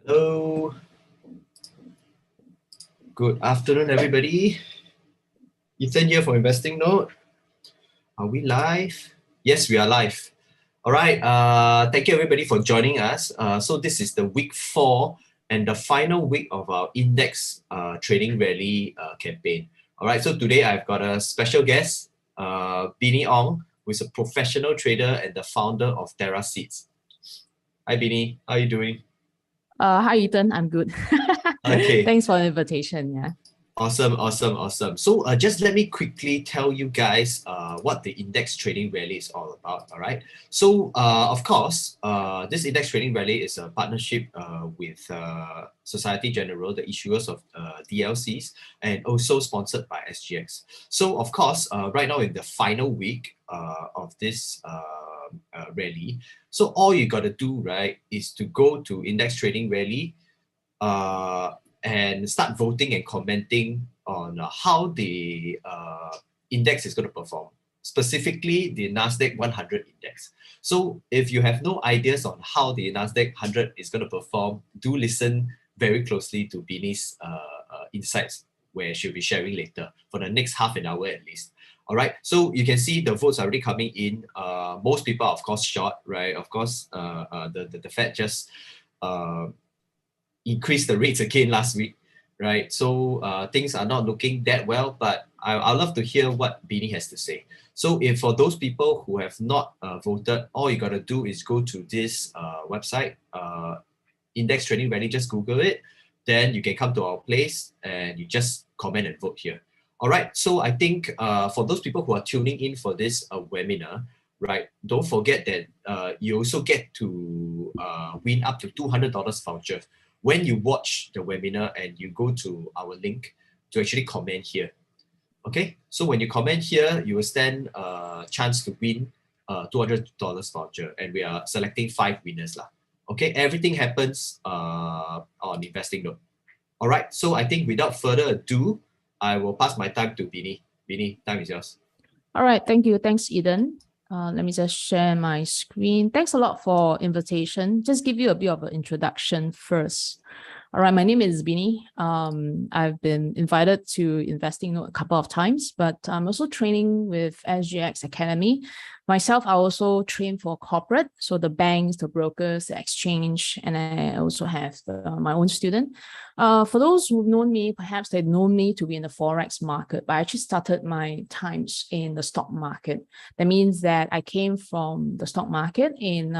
Hello. Good afternoon, everybody. Ethan here for Investing Note. Are we live? Yes, we are live. All right. Thank you, everybody, for joining us. So this is the week 4 and the final week of our index trading rally campaign. All right. So today I've got a special guest, Binni Ong, who is a professional trader and the founder of TerraSeeds. Hi, Binni. How are you doing? Hi, Ethan. I'm good. Okay. Thanks for the invitation. Yeah. Awesome. So just let me quickly tell you guys what the index trading rally is all about. All right. So of course, this index trading rally is a partnership with Society General, the issuers of DLCs, and also sponsored by SGX. So of course, right now in the final week of this rally, so all you got to do, right, is to go to Index Trading Rally and start voting and commenting on how the index is going to perform, specifically the NASDAQ 100 index. So if you have no ideas on how the NASDAQ 100 is going to perform, do listen very closely to Binni's insights, where she'll be sharing later for the next half an hour at least. All right, so you can see the votes are already coming in. Most people are, of course, short, right? Of course, the Fed just increased the rates again last week, right? So things are not looking that well, but I'd love to hear what Binni has to say. So if for those people who have not voted, all you got to do is go to this website, Index Trading Rally, just Google it. Then you can come to our place and you just comment and vote here. All right, so I think for those people who are tuning in for this webinar, right, don't forget that you also get to win up to $200 voucher when you watch the webinar and you go to our link to actually comment here. Okay, so when you comment here, you will stand a chance to win $200 voucher, and we are selecting 5 winners lah. Okay, everything happens on Investing Note. All right, so I think without further ado, I will pass my time to Binni. Binni, time is yours. All right. Thank you. Thanks, Eden. Let me just share my screen. Thanks a lot for invitation. Just give you a bit of an introduction first. All right, my name is Binni. I've been invited to Investing Note a couple of times, but I'm also training with SGX Academy. Myself, I also train for corporate, so the banks, the brokers, the exchange, and I also have my own student. For those who've known me, perhaps they know me to be in the Forex market, but I actually started my times in the stock market. That means that I came from the stock market in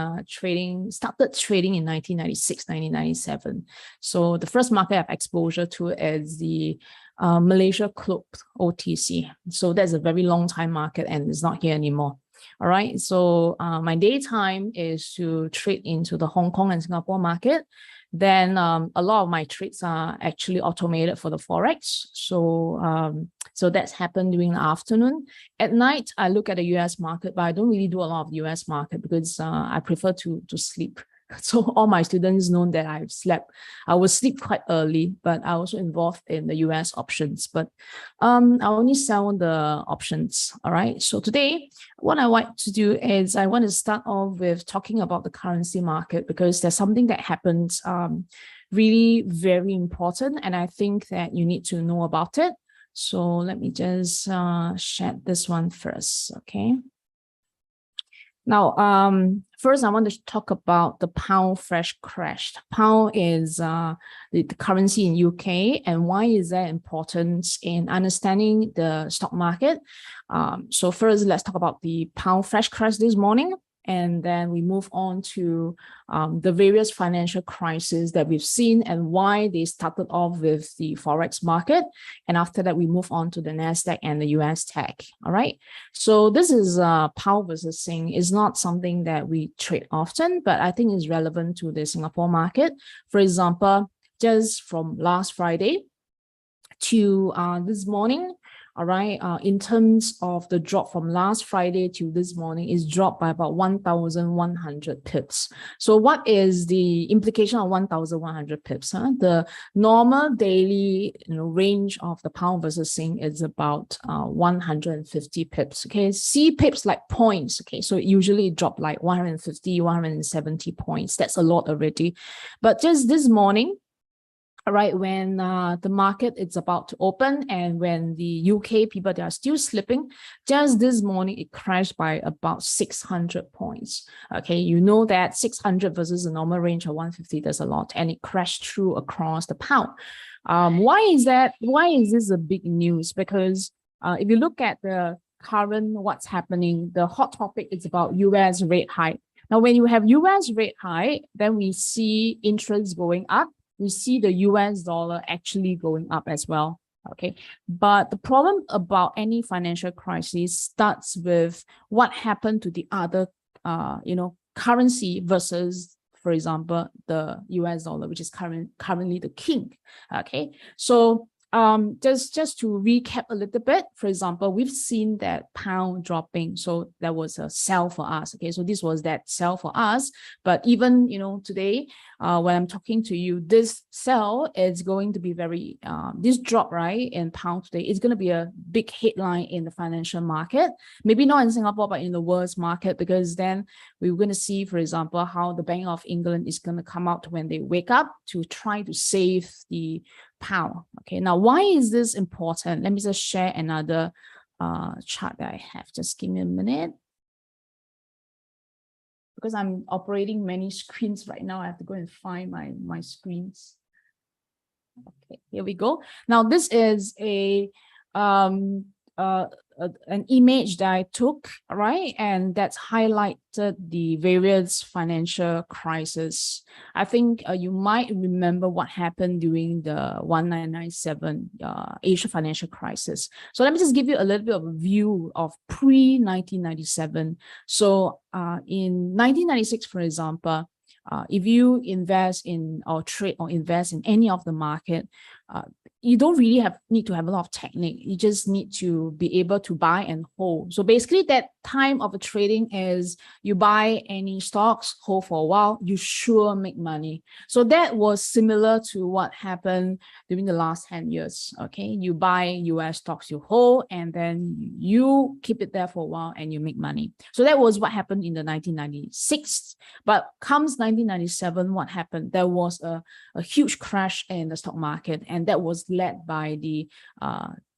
started trading in 1996, 1997. So the first market I have exposure to is the Malaysia cloaked OTC. So that's a very long time market and it's not here anymore. All right, so my daytime is to trade into the Hong Kong and Singapore market. Then a lot of my trades are actually automated for the Forex. So that's happened during the afternoon. At night, I look at the US market, but I don't really do a lot of US market because I prefer to sleep. So all my students know that I've slept. I will sleep quite early, but I also involved in the US options. But I only sell the options. All right. So today, what I want to do is I want to start off with talking about the currency market because there's something that happens really very important, and I think that you need to know about it. So let me just share this one first. Okay. Now, first, I want to talk about the pound fresh crashed. Pound is the currency in UK, and why is that important in understanding the stock market? So first, let's talk about the pound fresh crash this morning. And then we move on to the various financial crises that we've seen and why they started off with the Forex market. And after that, we move on to the NASDAQ and the US tech. All right. So this is pound versus Sing. It's not something that we trade often, but I think is relevant to the Singapore market. For example, just from last Friday to this morning, all right, in terms of the drop from last Friday to this morning, is dropped by about 1,100 pips. So what is the implication of 1,100 pips? The normal daily range of the pound versus Sing is about 150 pips. Okay, see pips like points. Okay, so usually it dropped like 150, 170 points. That's a lot already. But just this morning, all right, when the market is about to open and when the UK people, they are still slipping, just this morning, it crashed by about 600 points. Okay, you know that 600 versus the normal range of 150, there's a lot, and it crashed through across the pound. Why is that? Why is this a big news? Because if you look at the current, what's happening, the hot topic is about US rate hike. Now, when you have US rate hike, then we see interest going up. We see the US dollar actually going up as well. Okay, but the problem about any financial crisis starts with what happened to the other, currency versus, for example, the US dollar, which is currently the king. Okay, so just to recap a little bit, for example, we've seen that pound dropping, so that was a sell for us. Okay, so this was that sell for us, but even today, when I'm talking to you, this sell is going to be very this drop, right, in pound today is going to be a big headline in the financial market, maybe not in Singapore but in the world's market, because then we're going to see, for example, how the Bank of England is going to come out when they wake up to try to save the pound. Okay, now why is this important? Let me just share another chart that I have. Just give me a minute, because I'm operating many screens right now. I have to go and find my screens. Okay, here we go. Now this is an image that I took, right? And that's highlighted the various financial crises. I think you might remember what happened during the 1997 Asia financial crisis. So let me just give you a little bit of a view of pre-1997. So in 1996, for example, if you invest in or trade or invest in any of the market, you don't really need to have a lot of technique. You just need to be able to buy and hold. So basically that time of trading is you buy any stocks, hold for a while, you sure make money. So that was similar to what happened during the last 10 years. Okay, you buy US stocks, you hold, and then you keep it there for a while and you make money. So that was what happened in the 1996. But comes 1997, what happened? There was a huge crash in the stock market, and that was led by the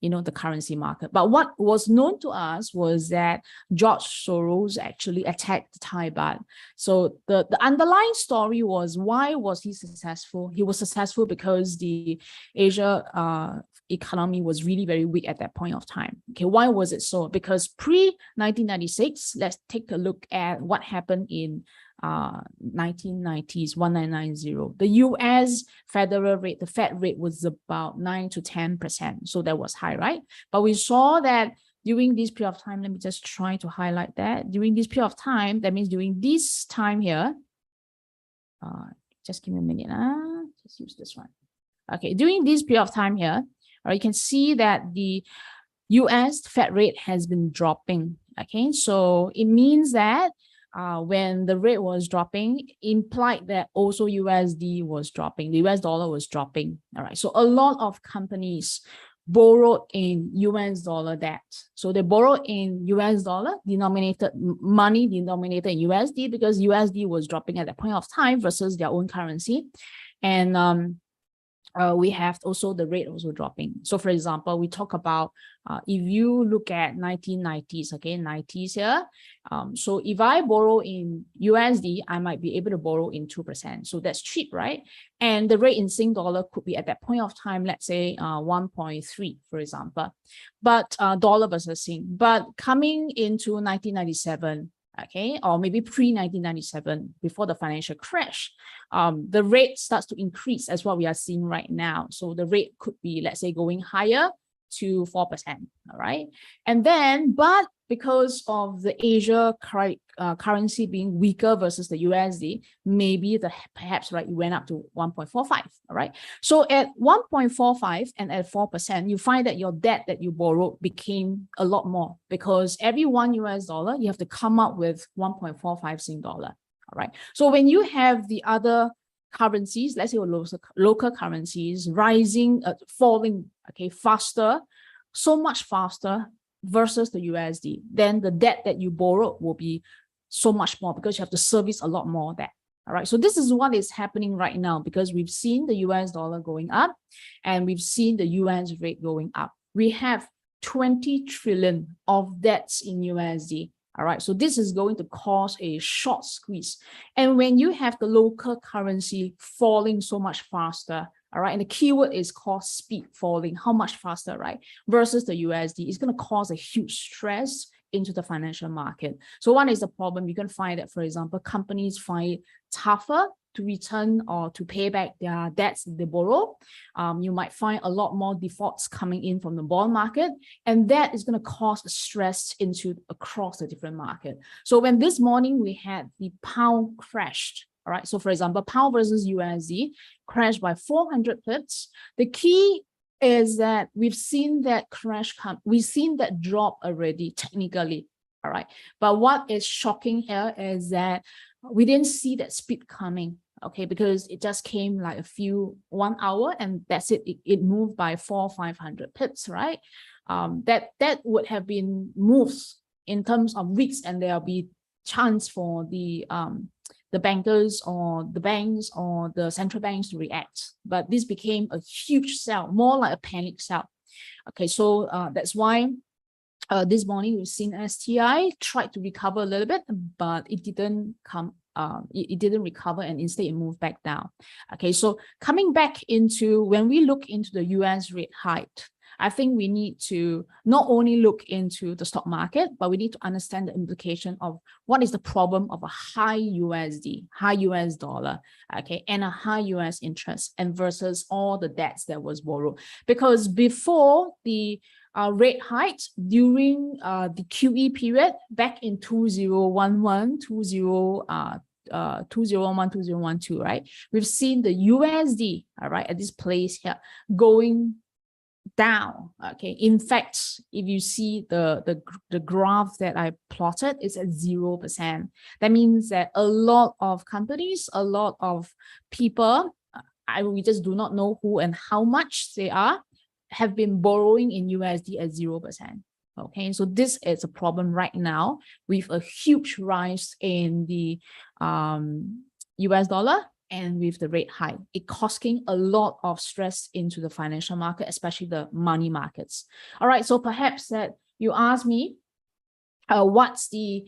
the currency market. But what was known to us was that George Soros actually attacked the Thai baht. So the underlying story was, why was he successful? He was successful because the Asia economy was really very weak at that point of time. Okay, why was it so? Because pre-1996, let's take a look at what happened in 1990s, 1990. The US federal rate, the Fed rate, was about 9 to 10%. So that was high, right? But we saw that during this period of time, let me just try to highlight that. During this period of time, that means during this time here, just give me a minute. Just use this one. Okay, during this period of time here, you can see that the US Fed rate has been dropping. Okay, so it means that when the rate was dropping, implied that also USD was dropping, the US dollar was dropping. All right, so a lot of companies borrowed in US dollar debt. So they borrowed in US dollar denominated money denominated in USD, because USD was dropping at that point of time versus their own currency. And we have also the rate also dropping. So for example, we talk about if you look at 1990s, okay, 90s here. So if I borrow in USD, I might be able to borrow in 2%. So that's cheap, right? And the rate in Sing dollar could be at that point of time, let's say 1.3, for example, but dollar versus Sing. But coming into 1997, okay, or maybe pre-1997, before the financial crash, the rate starts to increase as what we are seeing right now. So the rate could be, let's say, going higher to 4%, all right? And then, but because of the Asia currency being weaker versus the USD, maybe perhaps right, it went up to 1.45, all right? So at 1.45 and at 4%, you find that your debt that you borrowed became a lot more, because every $1 you have to come up with 1.45 Sing dollar, all right? So when you have the other currencies, let's say local currencies rising, falling, okay, faster, so much faster versus the USD, then the debt that you borrow will be so much more, because you have to service a lot more debt. All right, so this is what is happening right now, because we've seen the US dollar going up and we've seen the US rate going up. We have 20 trillion of debts in USD. All right, so this is going to cause a short squeeze. And when you have the local currency falling so much faster, all right, and the keyword is cost speed falling, how much faster, right, versus the USD, it's going to cause a huge stress into the financial market. So one is the problem. You can find that, for example, companies find it tougher to return or to pay back their debts they borrow. You might find a lot more defaults coming in from the bond market, and that is going to cause stress across the different market. So when this morning we had the pound crashed, all right, so for example, pound versus USD crashed by 400 pips. The key is that we've seen that crash come, we've seen that drop already technically, all right. But what is shocking here is that we didn't see that speed coming, okay, because it just came like 1 hour and that's it. It moved by 400-500 pips, right? That would have been moves in terms of weeks, and there'll be chance for the bankers or the banks or the central banks to react. But this became a huge sell, more like a panic sell. Okay, so that's why this morning we've seen STI tried to recover a little bit, but it didn't come. It didn't recover, and instead it moved back down. Okay, so coming back into when we look into the US rate hike, I think we need to not only look into the stock market, but we need to understand the implication of what is the problem of a high USD, high US dollar, okay, and a high US interest, and versus all the debts that was borrowed. Because before the rate hikes during the QE period back in 2011, 2012, right? We've seen the USD, all right, at this place here going down. Okay, in fact, if you see the graph that I plotted, it's at 0%. That means that a lot of companies, a lot of people, we just do not know who and how much they are, have been borrowing in USD at 0%. Okay, so this is a problem right now with a huge rise in the US dollar and with the rate hike. It causing a lot of stress into the financial market, especially the money markets. All right, so perhaps that you ask me, what's the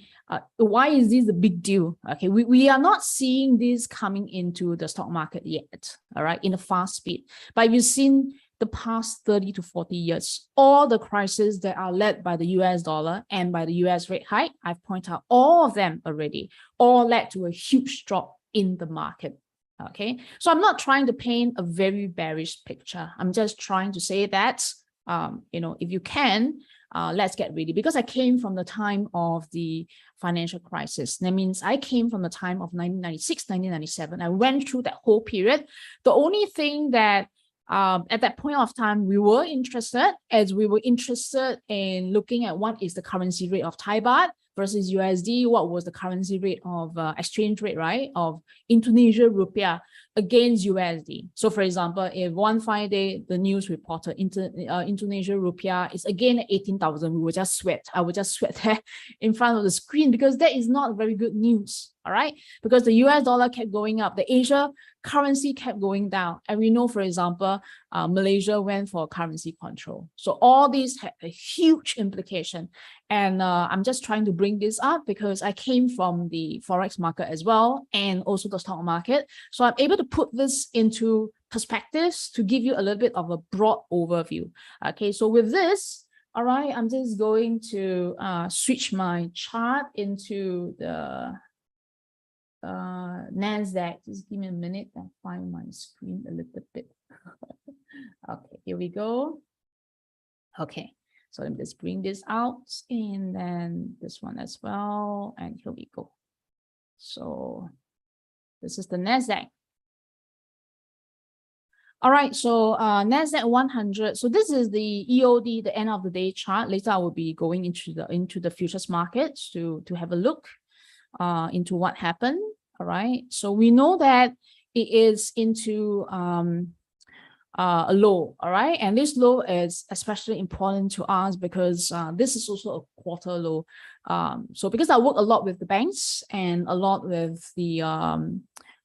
why is this a big deal? Okay, we are not seeing this coming into the stock market yet, all right, in a fast speed. But you've seen the past 30 to 40 years, all the crises that are led by the US dollar and by the US rate hike, I've pointed out all of them already, all led to a huge drop in the market. Okay, so I'm not trying to paint a very bearish picture. I'm just trying to say that, you know, if you can, let's get ready, because I came from the time of the financial crisis. That means I came from the time of 1996, 1997. I went through that whole period. The only thing that at that point of time we were interested in looking at what is the currency rate of Thai baht versus USD, what was the currency rate of exchange rate, right, of Indonesia rupiah against USD. So for example, if one fine day the news reported Indonesia rupiah is again at 18,000, we would just sweat. I would just sweat there in front of the screen, because that is not very good news. All right, because the US dollar kept going up, the Asia currency kept going down, and we know, for example, Malaysia went for currency control. So all these had a huge implication, and I'm just trying to bring this up because I came from the forex market as well, and also the stock market. So I'm able to put this into perspectives to give you a little bit of a broad overview. Okay, so with this, all right, I'm just going to switch my chart into the NASDAQ. Just give me a minute and find my screen a little bit. Okay, here we go. Okay, So let me just bring this out, and then this one as well. And here we go. So this is the NASDAQ. All right, so NASDAQ 100. So this is the EOD, the end of the day chart. Later, I will be going into the futures markets to have a look into what happened. All right, so we know that it is into a low. All right, and this low is especially important to us because this is also a quarter low. So because I work a lot with the banks and a lot with the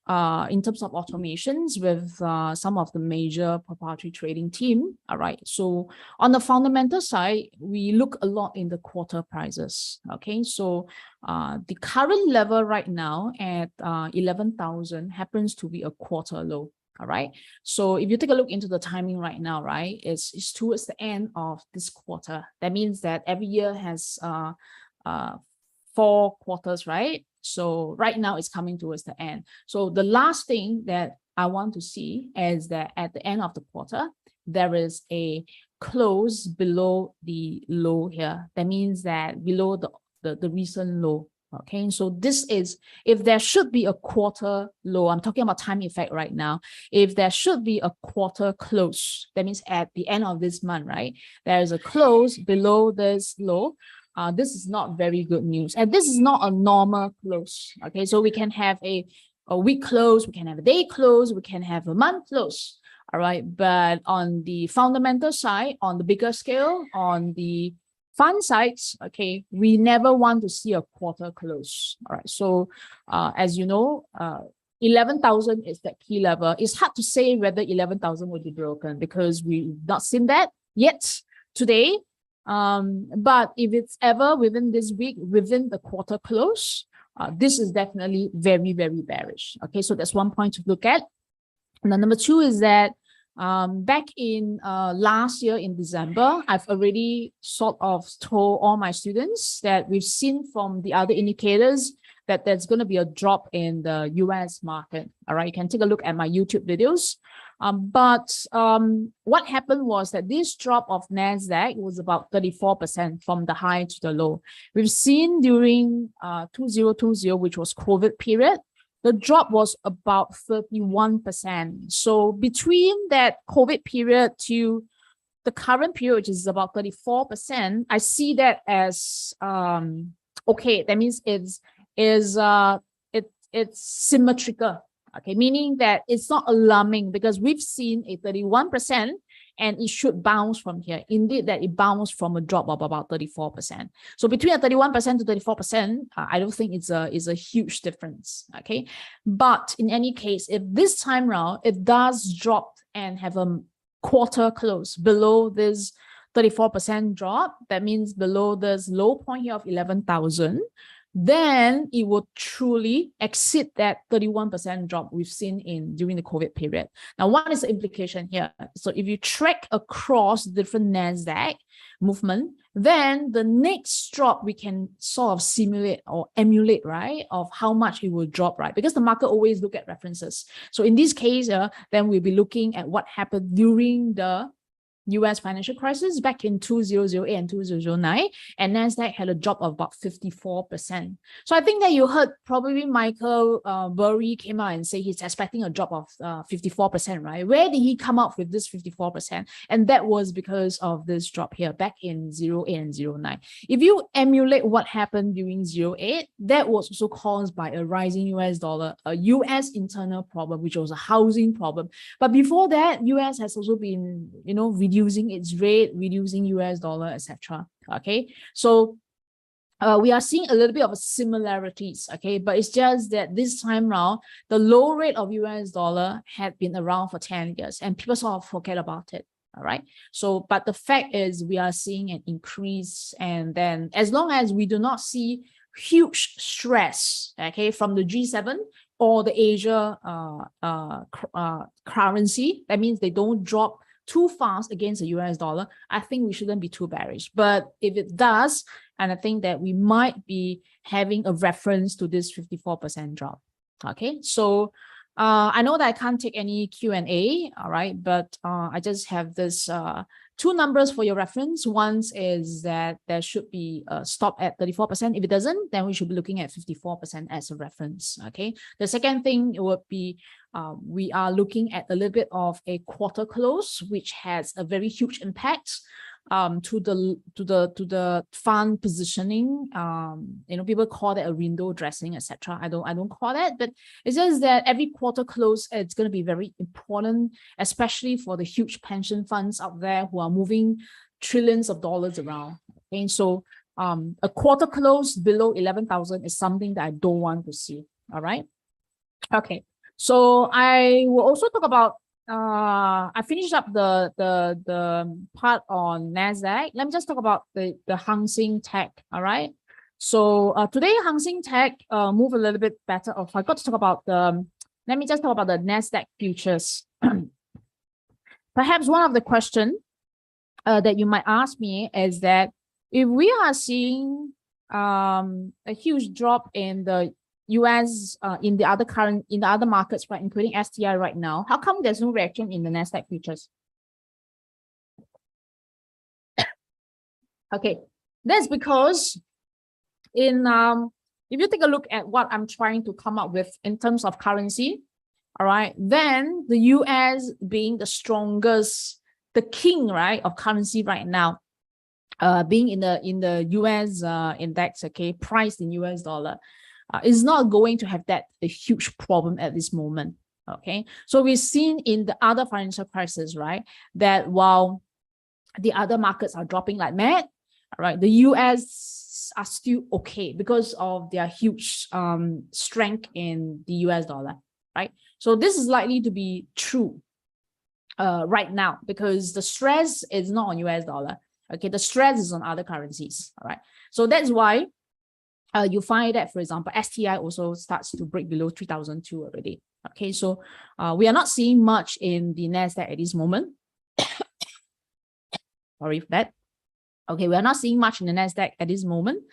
in terms of automations with some of the major proprietary trading team. All right. So on the fundamental side, we look a lot in the quarter prices. Okay. So the current level right now at 11,000 happens to be a quarter low. All right. So if you take a look into the timing right now, right, it's towards the end of this quarter. That means that every year has 4 quarters, right? So right now it's coming towards the end. So the last thing that I want to see is that at the end of the quarter, there is a close below the low here. That means that below the recent low. Okay, so this is, if there should be a quarter low, I'm talking about time effect right now. If there should be a quarter close, that means at the end of this month, right? There is a close below this low. This is not very good news. And this is not a normal close. Okay, so we can have a week close, we can have a day close, we can have a month close. All right, but on the fundamental side, on the bigger scale, on the fund sides, okay, we never want to see a quarter close. All right, so as you know, 11,000 is that key level. It's hard to say whether 11,000 will be broken because we've not seen that yet today. But if it's ever within this week, within the quarter close, this is definitely very, very bearish. Okay, so that's one point to look at. And then number two is that back in last year in December, I've already sort of told all my students that we've seen from the other indicators that there's going to be a drop in the US market. All right, you can take a look at my YouTube videos. But what happened was that this drop of NASDAQ was about 34% from the high to the low. We've seen during 2020, which was COVID period, the drop was about 31%. So between that COVID period to the current period, which is about 34%, I see that as okay. That means it's symmetrical. Okay, meaning that it's not alarming because we've seen a 31% and it should bounce from here. Indeed, that it bounced from a drop of about 34%. So between a 31% to 34%, I don't think it's a huge difference. Okay, but in any case, if this time round it does drop and have a quarter close below this 34% drop, that means below this low point here of 11,000. Then it will truly exceed that 31% drop we've seen during the COVID period. Now, what is the implication here? So if you track across different NASDAQ movement, then the next drop we can sort of simulate or emulate, right, of how much it will drop, right? Because the market always look at references. So in this case, then we'll be looking at what happened during the US financial crisis back in 2008 and 2009, and NASDAQ had a drop of about 54%. So I think that you heard probably Michael Burry came out and say he's expecting a drop of 54%, right? Where did he come up with this 54%? And that was because of this drop here back in 08 and 09. If you emulate what happened during 08, that was also caused by a rising US dollar, a US internal problem, which was a housing problem. But before that, US has also been, reducing its rate, reducing US dollar, etc. Okay, so we are seeing a little bit of similarities. Okay, but it's just that this time round, the low rate of US dollar had been around for 10 years, and people sort of forget about it. All right. So, but the fact is, we are seeing an increase, and then as long as we do not see huge stress, okay, from the G7 or the Asia currency, that means they don't drop too fast against the US dollar, I think we shouldn't be too bearish. But if it does, and I think that we might be having a reference to this 54% drop. Okay, so I know that I can't take any Q&A, all right, but I just have this two numbers for your reference. One is that there should be a stop at 34%. If it doesn't, then we should be looking at 54% as a reference. Okay. The second thing would be we are looking at a little bit of a quarter close, which has a very huge impact to the fund positioning. People call that a window dressing, etc. I don't call that, but it's just that every quarter close, it's going to be very important, especially for the huge pension funds out there who are moving trillions of dollars around. Okay, so a quarter close below 11,000 is something that I don't want to see. All right. Okay. So I will also talk about I finished up the part on NASDAQ. Let me just talk about the Hang Seng Tech. All right. So today Hang Seng Tech move a little bit better. Oh, I got to talk about let me just talk about the NASDAQ Futures. Perhaps one of the questions that you might ask me is that if we are seeing a huge drop in the US in the other markets, right, including STI right now, how come there's no reaction in the NASDAQ futures? Okay, that's because in if you take a look at what I'm trying to come up with in terms of currency, all right, then the US being the strongest, the king, right, of currency right now, being in the US index, okay, priced in US dollar, is not going to have a huge problem at this moment. Okay, so we've seen in the other financial crisis, right, that while the other markets are dropping like mad, right, the US are still okay because of their huge strength in the US dollar, right? So this is likely to be true right now because the stress is not on US dollar. Okay, the stress is on other currencies. All right, so that's why you find that, for example, STI also starts to break below 3,002 already. Okay, so we are not seeing much in the NASDAQ at this moment. Sorry for that. Okay, we are not seeing much in the NASDAQ at this moment.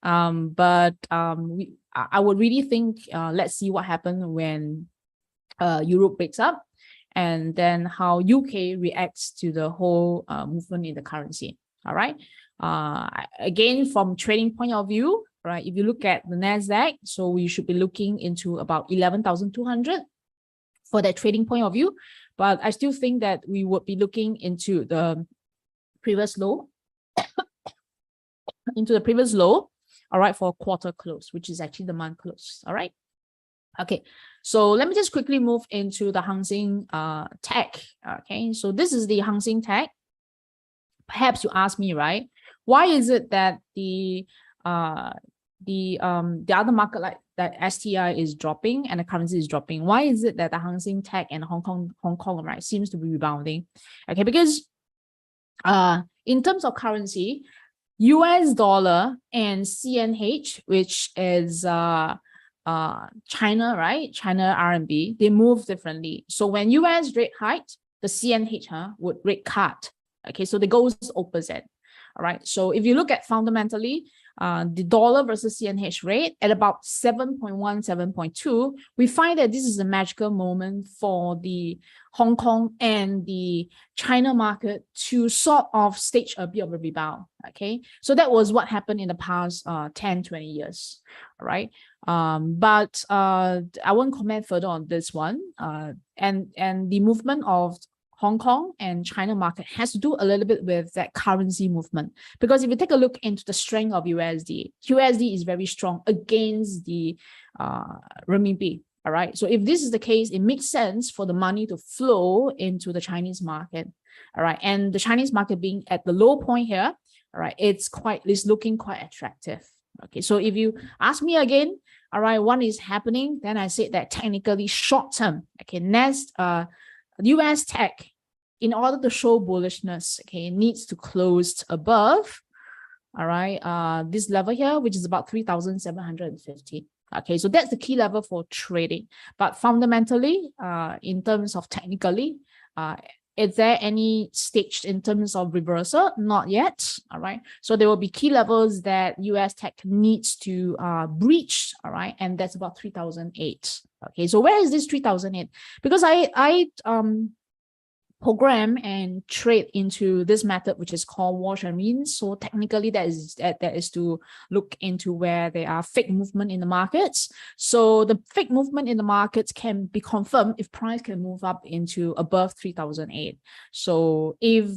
But I would really think, let's see what happens when Europe breaks up and then how UK reacts to the whole movement in the currency. All right. Again, from trading point of view, right, if you look at the NASDAQ, so we should be looking into about 11,200 for that trading point of view. But I still think that we would be looking into the previous low, all right, for quarter close, which is actually the month close. All right. Okay, so let me just quickly move into the Hang Seng Tech. Okay, so this is the Hang Seng Tech. Perhaps you ask me, right, why is it that the other market like that STI is dropping and the currency is dropping? Why is it that the Hang Seng Tech and Hong Kong, right, seems to be rebounding? Okay, because in terms of currency, US dollar and CNH, which is China, right, China RMB, they move differently. So when US rate hiked, the CNH would rate cut. Okay, so they go opposite. All right, so if you look at fundamentally, the dollar versus CNH rate at about 7.1, 7.2, we find that this is a magical moment for the Hong Kong and the China market to sort of stage a bit of a rebound. Okay, so that was what happened in the past 10, 20 years. All right, but I won't comment further on this one. And the movement of Hong Kong and China market has to do a little bit with that currency movement. Because if you take a look into the strength of USD is very strong against the renminbi. All right. So if this is the case, it makes sense for the money to flow into the Chinese market. All right. And the Chinese market being at the low point here, all right, it's looking quite attractive. Okay. So if you ask me again, all right, what is happening? Then I said that technically short term, okay, next US tech, in order to show bullishness, okay, it needs to close above, all right, this level here, which is about 3,750. Okay, so that's the key level for trading. But fundamentally, in terms of technically, is there any stage in terms of reversal? Not yet. All right. So there will be key levels that US tech needs to breach. All right. And that's about 3,008. Okay. So where is this 3,008? Because I program and trade into this method, which is called wash and rinse. So technically that is to look into where there are fake movement in the markets. So the fake movement in the markets can be confirmed if price can move up into above 3,008. So if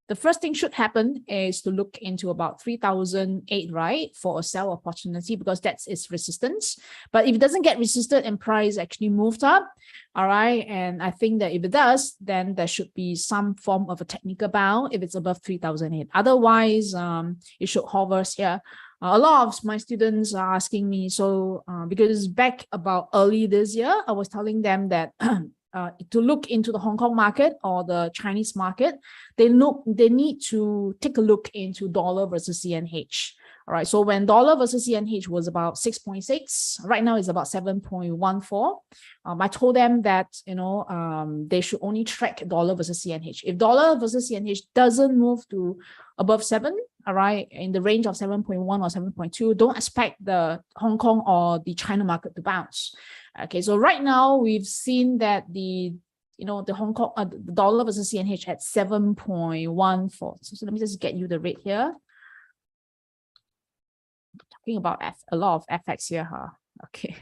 the first thing should happen is to look into about 3,008, right, for a sell opportunity, because that's its resistance. But if it doesn't get resisted and price actually moved up, all right, and I think that if it does, then there should be some form of a technical bound if it's above 3,008. Otherwise, it should hover here. A lot of my students are asking me, so because back about early this year, I was telling them that to look into the Hong Kong market or the Chinese market, they need to take a look into dollar versus CNH. All right. So when dollar versus CNH was about 6.6, right now it's about 7.14. I told them that, they should only track dollar versus CNH. If dollar versus CNH doesn't move to above 7, all right, in the range of 7.1 or 7.2, don't expect the Hong Kong or the China market to bounce. Okay, so right now we've seen that the Hong Kong the dollar versus CNH at 7.14. So let me just get you the rate here. Talking about a lot of FX here, huh? Okay,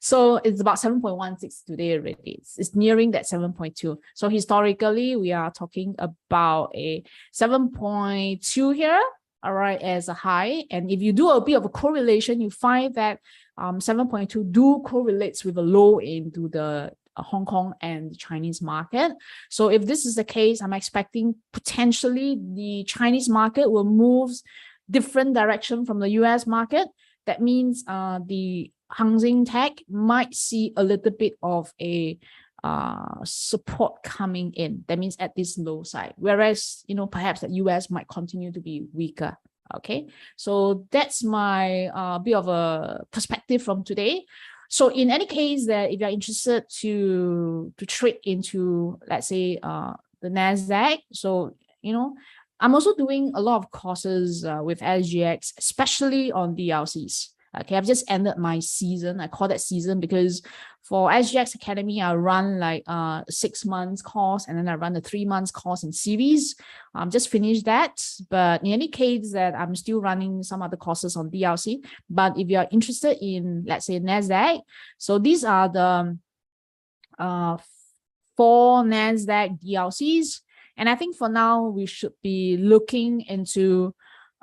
so it's about 7.16 today already. It's nearing that 7.2. So historically, we are talking about a 7.2 here, all right, as a high. And if you do a bit of a correlation, you find that 7.2 do correlates with a low into the Hong Kong and the Chinese market. So if this is the case, I'm expecting potentially the Chinese market will move different direction from the US market. That means the Hang Seng Tech might see a little bit of a support coming in. That means at this low side, whereas perhaps the US might continue to be weaker. Okay, so that's my bit of a perspective from today. So in any case, that if you're interested to trade into, let's say, the NASDAQ, so I'm also doing a lot of courses with SGX, especially on DLCs. Okay, I've just ended my season. I call that season because for SGX Academy, I run like 6 months course, and then I run the 3 months course in series. Just finished that. But in any case, that I'm still running some other courses on DLC. But if you're interested in, let's say, NASDAQ, so these are the 4 NASDAQ DLCs. And I think for now, we should be looking into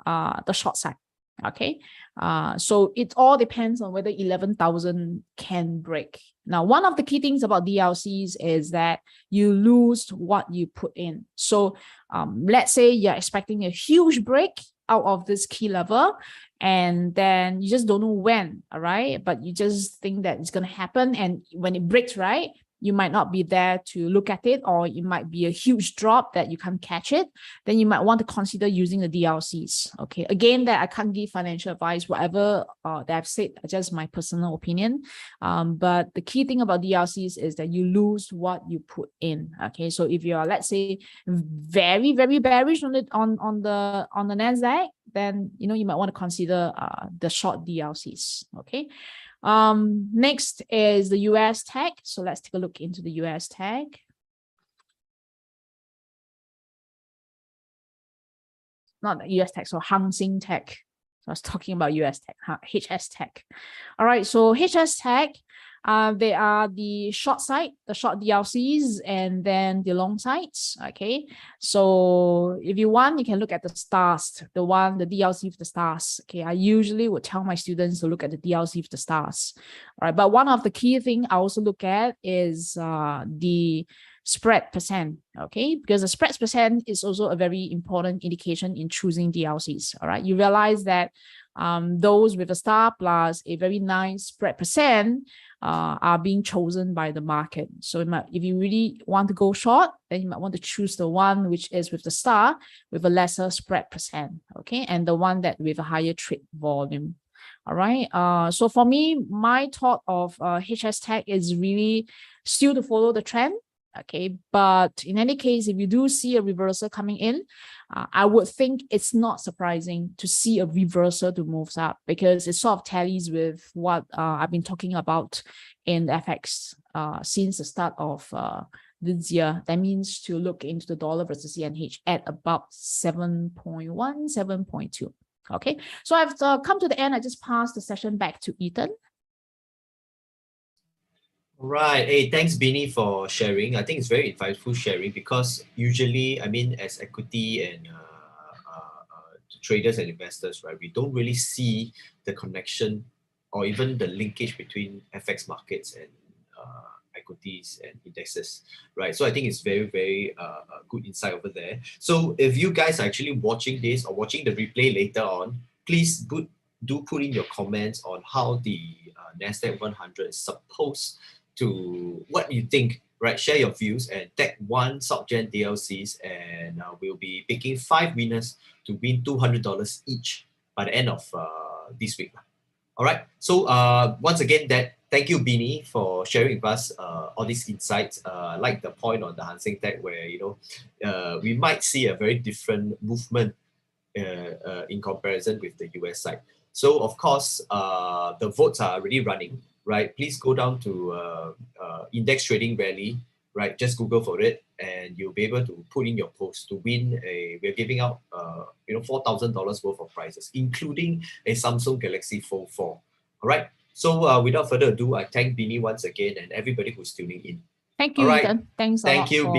the short side. Okay, so it all depends on whether 11,000 can break. Now, one of the key things about DLCs is that you lose what you put in. So let's say you're expecting a huge break out of this key level, and then you just don't know when, all right? But you just think that it's going to happen. And when it breaks, right, you might not be there to look at it, or it might be a huge drop that you can't catch it. Then you might want to consider using the DLCs. Okay, again, that I can't give financial advice, whatever that I've said, just my personal opinion. But the key thing about DLCs is that you lose what you put in. Okay, so if you're, let's say, very, very bearish on the NASDAQ, then you might want to consider the short DLCs. Okay. Next is the US tech. So let's take a look into the US tech. Not the US tech, so Hang Seng Tech. So I was talking about US tech, HS tech. All right, so HS tech, they are the short side, the short DLCs, and then the long sides. Okay, so if you want, you can look at the stars, the DLC with the stars. Okay, I usually would tell my students to look at the DLC with the stars. All right, but one of the key things I also look at is the spread percent. Okay, because the spread percent is also a very important indication in choosing DLCs. All right, you realize that those with a star plus a very nice spread percent are being chosen by the market. So if you really want to go short, then you might want to choose the one which is with the star with a lesser spread percent. Okay, and the one that with a higher trade volume. All right. So for me, my thought of HS Tech is really still to follow the trend. Okay, but in any case, if you do see a reversal coming in, I would think it's not surprising to see a reversal to move up, because it sort of tallies with what I've been talking about in FX since the start of this year. That means to look into the dollar versus CNH at about 7.1, 7.2. Okay, so I've come to the end. I just pass the session back to Ethan. Right. Hey, thanks, Binni, for sharing. I think it's very insightful sharing because usually, I mean, as equity and traders and investors, right, we don't really see the connection or even the linkage between FX markets and equities and indexes, right? So I think it's very, very good insight over there. So if you guys are actually watching this or watching the replay later on, please do put in your comments on how the NASDAQ 100 is supposed to, what you think, right? Share your views and tag one SocGen DLCs, and we'll be picking 5 winners to win $200 each by the end of this week. All right. So once again, thank you, Binni, for sharing with us all these insights. I like the point on the Hang Seng Tech where we might see a very different movement in comparison with the US side. So of course, the votes are already running, right? Please go down to Index Trading Rally, right? Just Google for it, and you'll be able to put in your post to win we're giving out $4,000 worth of prizes, including a Samsung Galaxy Fold 4. All right. So without further ado, I thank Binni once again and everybody who's tuning in. Thank you, Ethan. Thanks a lot. Thank you.